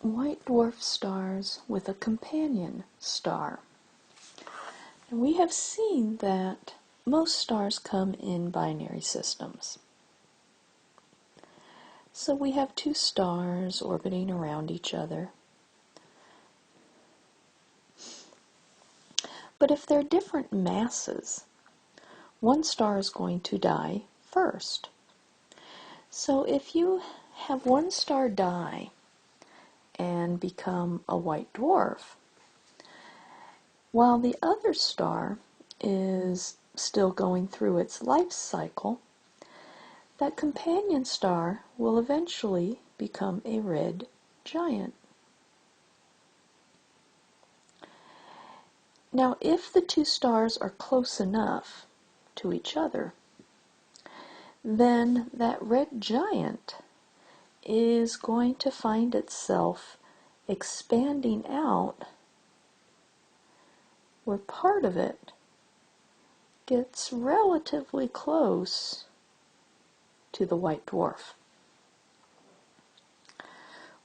white dwarf stars with a companion star. And we have seen that most stars come in binary systems. So we have two stars orbiting around each other. But if they're different masses, one star is going to die first. So if you have one star die and become a white dwarf, while the other star is still going through its life cycle, that companion star will eventually become a red giant. Now, if the two stars are close enough to each other, then that red giant is going to find itself expanding out where part of it gets relatively close to the white dwarf.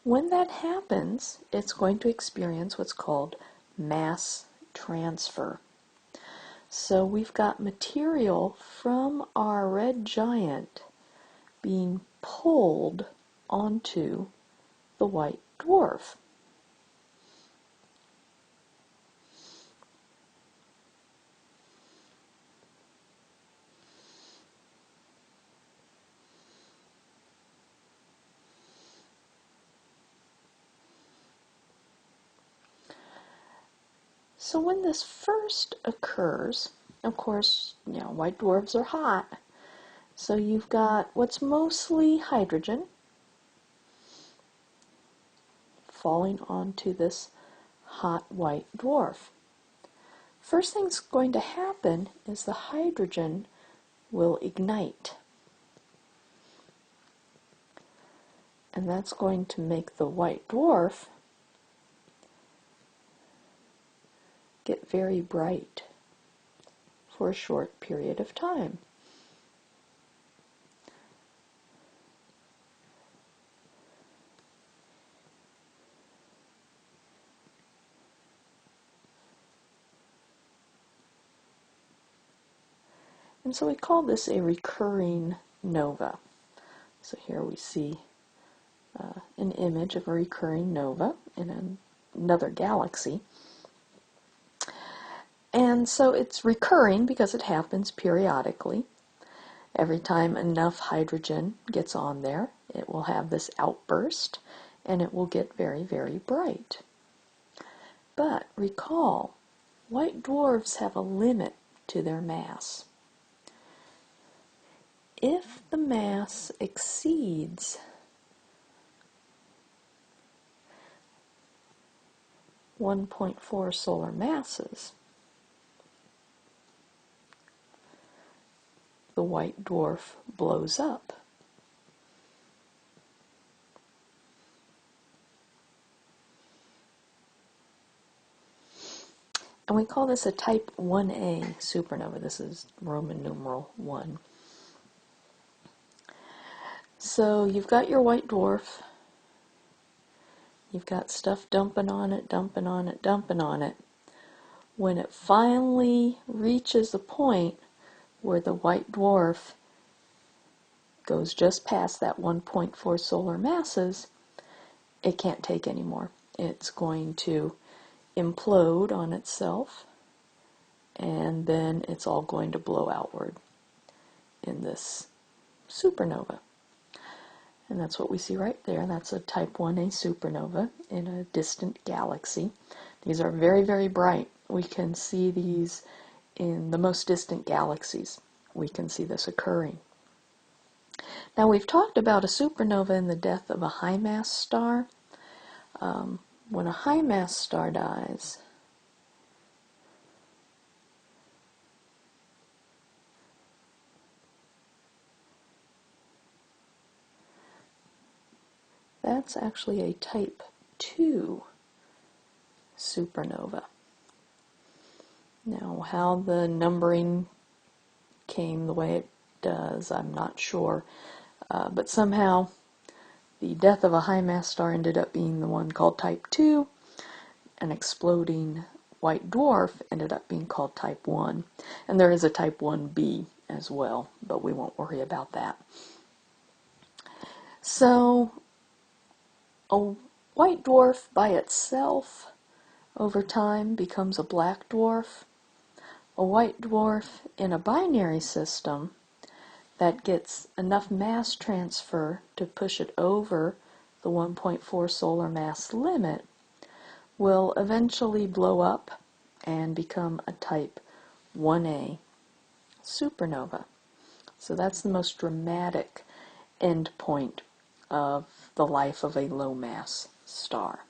When that happens, it's going to experience what's called mass transfer. So we've got material from our red giant being pulled onto the white dwarf. So when this first occurs, of course, white dwarfs are hot. So you've got what's mostly hydrogen falling onto this hot white dwarf. First thing that's going to happen is the hydrogen will ignite. And that's going to make the white dwarf get very bright for a short period of time. And so we call this a recurring nova. So here we see an image of a recurring nova in another galaxy. And so it's recurring because it happens periodically. Every time enough hydrogen gets on there, it will have this outburst, and it will get very, very bright. But recall, white dwarfs have a limit to their mass. If the mass exceeds 1.4 solar masses, the white dwarf blows up. And we call this a type 1a supernova. This is Roman numeral 1. So you've got your white dwarf. You've got stuff dumping on it, dumping on it, dumping on it. When it finally reaches the point where the white dwarf goes just past that 1.4 solar masses, it can't take anymore. It's going to implode on itself, and then it's all going to blow outward in this supernova. And that's what we see right there. That's a type 1a supernova in a distant galaxy. These are very, very bright. We can see these in the most distant galaxies. We can see this occurring. Now, we've talked about a supernova in the death of a high-mass star. When a high-mass star dies, that's actually a type 2 supernova. Now, how the numbering came the way it does, I'm not sure. But somehow The death of a high mass star ended up being the one called Type 2. An exploding white dwarf ended up being called Type 1. And there is a Type 1b as well, but we won't worry about that. So, a white dwarf by itself over time becomes a black dwarf. A white dwarf in a binary system that gets enough mass transfer to push it over the 1.4 solar mass limit will eventually blow up and become a type 1a supernova. So that's the most dramatic end point of the life of a low mass star.